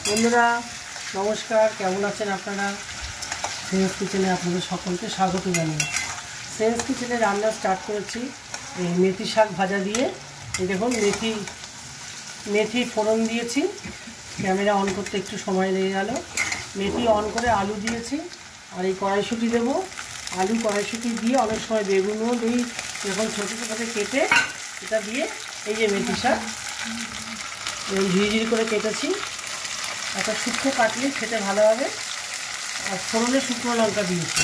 বন্ধুরা নমস্কার, কেমন আছেন আপনারা? সেন্স কিচেনে আপনাদের সকলকে স্বাগত জানাই। সেন্স কিচেনে রান্না স্টার্ট করেছি এই মেথি শাক ভাজা দিয়ে। এই দেখুন মেথি ফোড়ন দিয়েছি, ক্যামেরা অন করতে একটু সময় লেগে গেল। মেথি অন করে আলু দিয়েছি, আর এই কড়াইশুঁটি দেবো। আলু কড়াইশুঁটি দিয়ে অনেক সময় বেগুনও দিই, এখন ছোটো ছোটো কেটে এটা দিয়ে এই যে মেথি শাক ঝিরিঝিরি করে কেটেছি। একটা শুকনো কাটলে খেতে ভালো হবে। আর ফোড়নে শুকনো লঙ্কা দিয়েছি,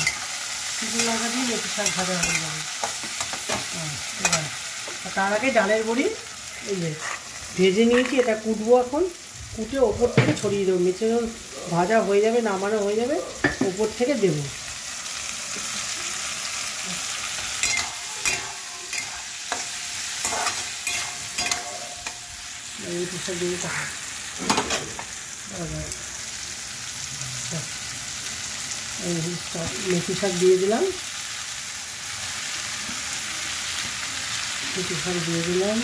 শুকনো লঙ্কা দিয়ে মেথি শাক ভাজা হয়ে যাবে। তার আগে ডালের বড়ি এই যে ভেজে নিয়েছি, এটা কুটবো। এখন কুটে ওপর থেকে ছড়িয়ে দেবো। মেথি ভাজা হয়ে যাবে, নামানো হয়ে যাবে, ওপর থেকে দেবো। মেথি শাক দিয়ে মেথি শাক দিয়ে দিলাম, মেথি শাক দিয়ে দিলাম।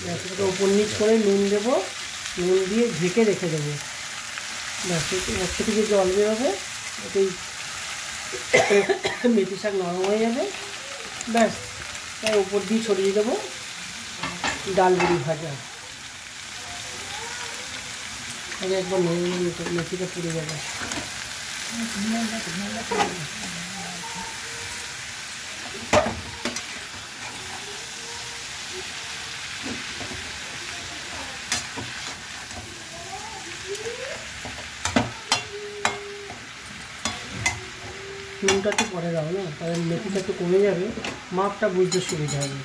গ্যাসটাকে ওপর নিচ করে নুন দেবো, নুন দিয়ে ঢেকে রেখে দেবো। ব্যাস, ওর থেকে যে জল বেরোবে ওটাই মেথি শাক নরম হয়ে যাবে। ব্যাস, তাই ওপর দিয়ে ছড়িয়ে দেবো ডাল বড়ি ভাজা। আগে একবার মেথিটা পুড়ে যাবে। নুনটা একটু পরে দাও না, তাহলে মেথিটা একটু কমে যাবে, মাপটা বুঝতে সুবিধা হবে।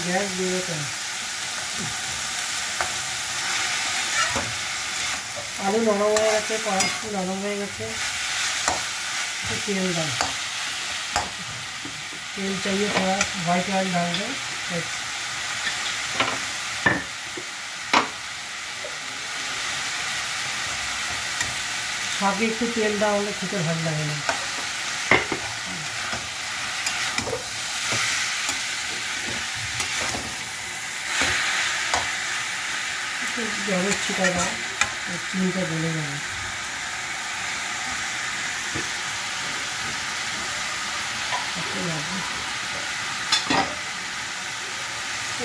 গ্যাস দিয়ে आलू नरम हो गए, कड़ाई नरम हो गए। तेल डाल, तेल चाहिए थोड़ा, व्हाइट ऑयल डाल दो। शाके एक तेल देওয়া হলে খেতে ভালো লাগে না। জলের ছিটা দাও, চিনিটা গলে যাবে।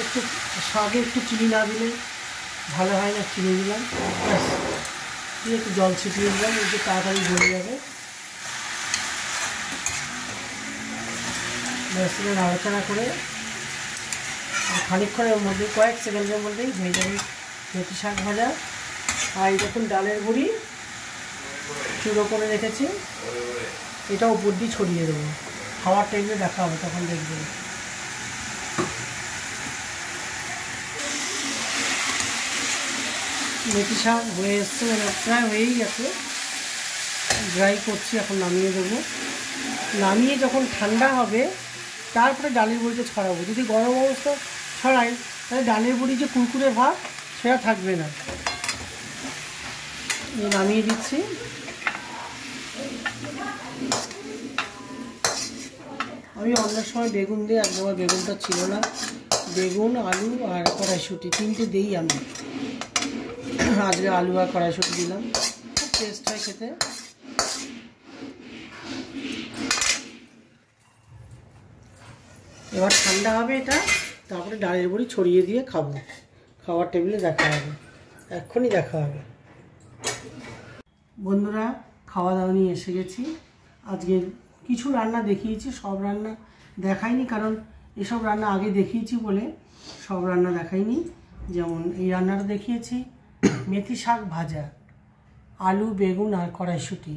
একটু শাকে একটু চিনি না দিলে ভালো হয় না, চিনি দিলাম। ব্যাস, দিয়ে একটু জল ছিটিয়ে দিলাম, একটু তাড়াতাড়ি গলে যাবে। ব্যাস, নাড়াচাড়া করে খানিকক্ষণের মধ্যে, কয়েক সেকেন্ডের মধ্যেই হয়ে যাবে মেথি শাক ভাজা। আর এই দেখুন ডালের বড়ি চুড়ো করে রেখেছি, এটা উপর দিয়ে ছড়িয়ে দেবো। খাওয়ার টাইমে দেখা হবে, তখন দেখবেন। মেথি শাক হয়ে এসছে, প্রায় হয়েই গেছে। ড্রাই করছি, এখন নামিয়ে দেবো। নামিয়ে যখন ঠান্ডা হবে তারপরে ডালের বড়িটা ছড়াবো। যদি গরম অবস্থা ছড়াই তাহলে ডালের বড়ি যে কুরকুরে ভাব সেটা থাকবে না। নামিয়ে দিচ্ছি। আমি অন্য সময় বেগুন দিই, আজকে আমার বেগুনটা ছিল না। বেগুন, আলু আর কড়াইশুঁটি তিনটে দিই আমি। আজকে আলু আর কড়াইশুঁটি দিলাম, খুব টেস্ট হয় খেতে। এবার ঠান্ডা হবে এটা, তারপরে ডালের বড়ি ছড়িয়ে দিয়ে খাবো। খাওয়ার টেবিলে দেখা হবে, এক্ষুনি দেখা হবে। বন্ধুরা, খাওয়া দাওয়া নিয়ে এসে গেছি। আজকে কিছু রান্না দেখিয়েছি, সব রান্না দেখাইনি, কারণ এসব রান্না আগে দেখিয়েছি বলে সব রান্না দেখাইনি। যেমন এই রান্নাটা দেখিয়েছি মেথি শাক ভাজা, আলু, বেগুন আর কড়াইশুঁটি।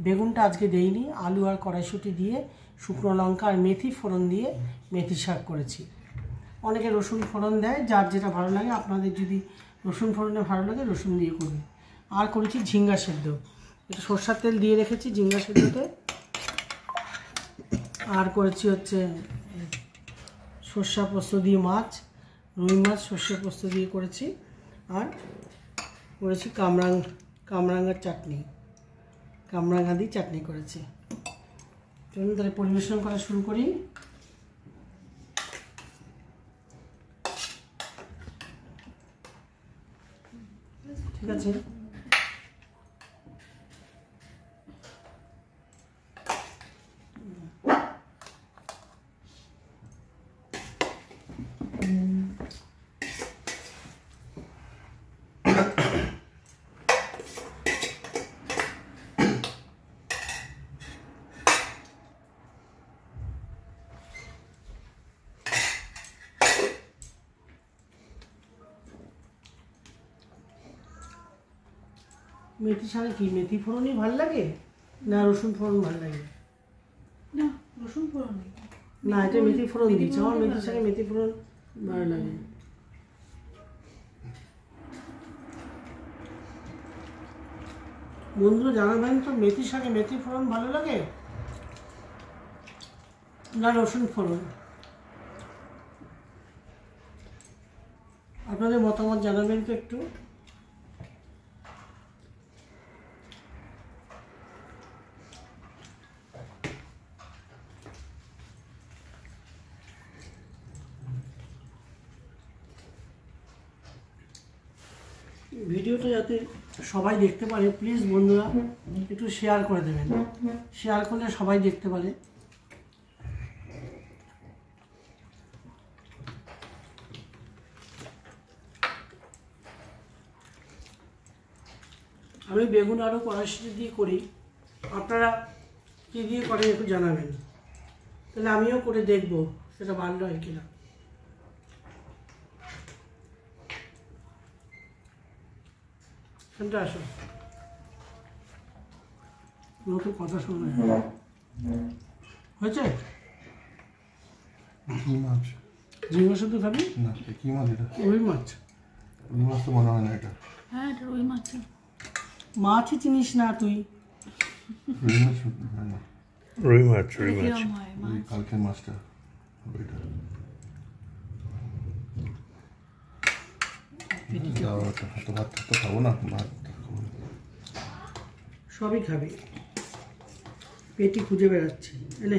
বেগুনটা আজকে দেইনি, আলু আর কড়াইশুঁটি দিয়ে শুকনো লঙ্কা আর মেথি ফোড়ন দিয়ে মেথি শাক করেছি। অনেকে রসুন ফোড়ন দেয়, যার যেটা ভালো লাগে। আপনাদের যদি রসুন ফোড়নে ভালো লাগে রসুন দিয়ে করবে। আর করেছি ঝিঙ্গা সেদ্ধ, একটু সরষের তেল দিয়ে রেখেছি ঝিঙ্গা সেদ্ধতে। আর করেছি হচ্ছে সর্ষে পোস্ত দিয়ে মাছ, রুই মাছ সর্ষে পোস্ত দিয়ে করেছি। আর করেছি কামরাঙ্গার চাটনি, কামরাঙ্গা দিয়ে চাটনি করেছি। চলুন তাহলে পরিবেশন করা শুরু করি। ঠিক আছে, মেথি শাকে কি মেথি ফোড়নই ভালো লাগে না রসুন ফোড়ন ভালো লাগে? না, রসুন ফোড়ন না, এটা মেথি ফোড়ন দিচ্ছে। আমার মেথি শাকে মেথি ফোড়ন ভালো লাগে। বন্ধুরা জানাবেন তো, মেথি শাকে মেথি ফোড়ন ভালো লাগে না রসুন ফোড়ন? আপনাদের মতামত জানাবেন তো একটু। ভিডিওটা যাতে সবাই দেখতে পারে, প্লিজ বন্ধুরা একটু শেয়ার করে দেবেন। শেয়ার করলে সবাই দেখতে পারে। আমি বেগুন আরও কড়াইশুঁটি দিয়ে করি, আপনারা কী দিয়ে করেন একটু জানাবেন, তাহলে আমিও করে দেখব সেটা ভালো হয় কিনা। শুনতে আসো, নতুন কথা শুনবে। হয়েছে? কি মাছ? ঝিঙ্গা শুধু খাবি না, কি মাছ এটা? রুই মাছ। রুই মাছ তো মনে হয় না এটা। হ্যাঁ, এটা রুই মাছ। মাছই চিনিস না তুই? রুই মাছ হয় না, রুই মাছ, রুই মাছ। কিরম হয় ওই মাছ? কালকের মাছটা ওইটা। দাও, ওটা হাতে ভাত তো খাবো না, ভাত খাবো না। সবই খাবি, পেটি খুঁজে বেড়াচ্ছি। এলে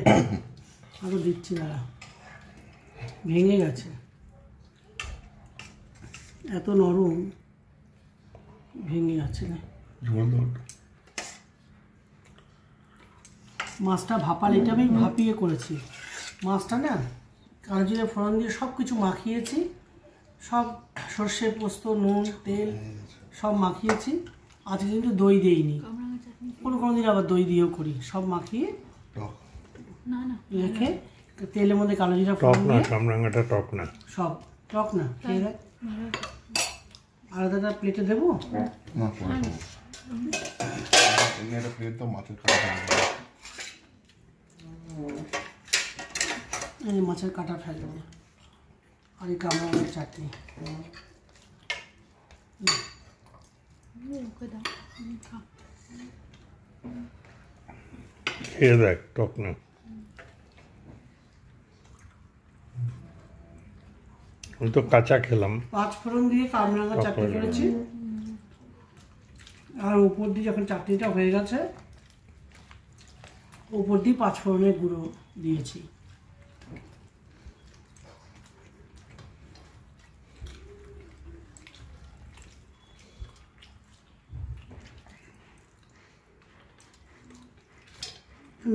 আরও দিচ্ছি, দাঁড়া, ভেঙে গেছে, এত নরম ভেঙে যাচ্ছে না। ঝোল দাও একটু। মাছটা ভাপালে, এটা আমি ভাপিয়ে করেছি। মাছটা না কালো জিরে ফোড়ন দিয়ে সব কিছু মাখিয়েছি, সব সর্ষে পোস্ত নুন তেল সব মাখিয়েছি। আজকে কিন্তু দই দেইনি, কামরাঙা চাটনি। কোনো দিন আবার দই দিয়েও করি। সব মাখিয়ে টক। না না, রেখে তেলের মধ্যে কালো জিরা টক ফোড়ন না, দিয়ে, কামরাঙ্গাটা টক না। সব টক না, খেয়ে দেখ। আলাদা প্লেটে দেবো? না, পরে খাবো। এমনি একটা প্লেট তো মাছের কাটা। এই মাছের কাটা ফেলবো, আর এই কামরাঙার চাটনি। ওকে দাও, খা। খেয়ে দেখ, টক না। আমি তো কাঁচা খেলাম। 5 ফোড়ন দিয়ে কামরাঙা চাটনি করেছি। আর উপর দিয়ে যখন চাটনিটা হয়ে গেছে, উপর দিয়ে 5 ফোড়নের গুঁড়ো দিয়েছি।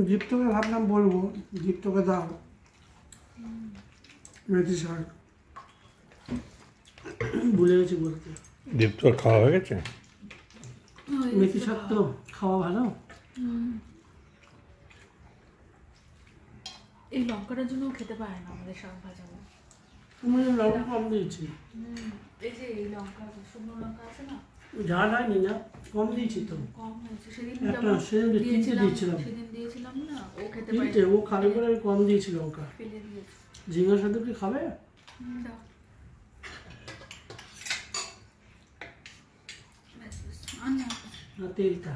দীপ্তকে ভাবলাম বলবো, দীপ্তকে দাও মেথি শাক, ভুলে গেছি বলতে। দীপ্তর খাওয়া হয়ে গেছে? মেথি শাক তো খাওয়া ভালো। এই লঙ্কাটার জন্য খেতে পারে না আমাদের শাক ভাজা। তুমি লঙ্কা কম দিয়েছি, এই যে এই লঙ্কা, শুকনো লঙ্কা আছে না, ঝাল হয়নি না, কম দিয়েছি তো। কম হয়েছে। সেদিন একটা যখন সেদিন তিনটে দিয়েছিলাম, সেদিন দিয়েছিলাম না, ও খেতে তিনটে, পারে ও খাবে করে আমি কম দিয়েছি লঙ্কা। ফেলে দিয়েছে। ঝিঙ্গা সাথে কি খাবে দাও। ব্যাস, ব্যাস। আর না। না তেলটা?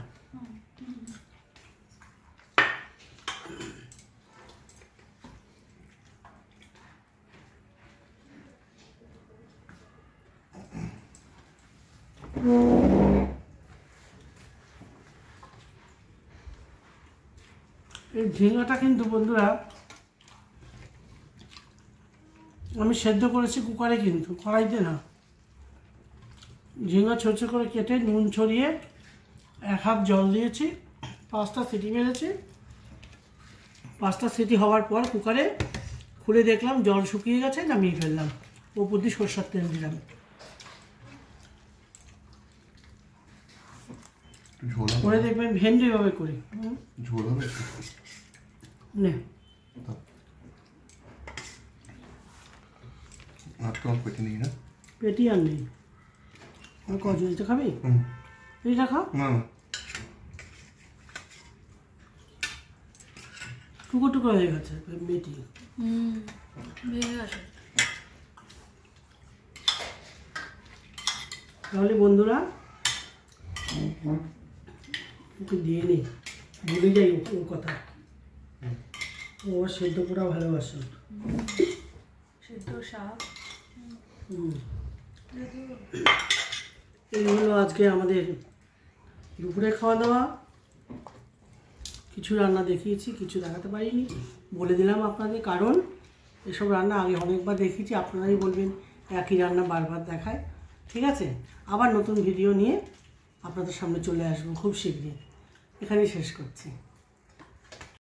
এই ঝিঙ্গাটা কিন্তু বন্ধুরা আমি সেদ্ধ করেছি কুকারে, কিন্তু কড়াইতে না। ঝিঙ্গা ছোট ছোট করে কেটে নুন ছড়িয়ে 1 হাত জল দিয়েছি, 5টা সিটি মেরেছি। 5টা সিটি হওয়ার পর কুকারে খুলে দেখলাম জল শুকিয়ে গেছে, নামিয়ে ফেললাম। ওপর দিয়ে সরষের তেল দিলাম। ঝোল করে দেখবেন ভেন্ডি এভাবে করি। ঝোল হবে নে আর তোমার পেটে নেই না? পেটি আর নেই। আর কজন এটা খাবি? এটা খা। না না, টুকরো টুকরো হয়ে গেছে মেটি। ভেঙে গেছে। তাহলে বন্ধুরা একটু দিয়ে নিই, ভুলে যাই ও কথা। ও আবার সেদ্ধ করা ভালোবাসে। সেদ্ধ শাক। এই হলো আজকে আমাদের দুপুরে খাওয়া দাওয়া। কিছু রান্না দেখিয়েছি, কিছু দেখাতে পারিনি, বলে দিলাম আপনাদের। কারণ এসব রান্না আগে অনেকবার দেখিয়েছি, আপনারাই বলবেন একই রান্না বারবার দেখায়। ঠিক আছে, আবার নতুন ভিডিও নিয়ে আপনাদের সামনে চলে আসবো খুব শীঘ্রই। এখানেই শেষ করছি।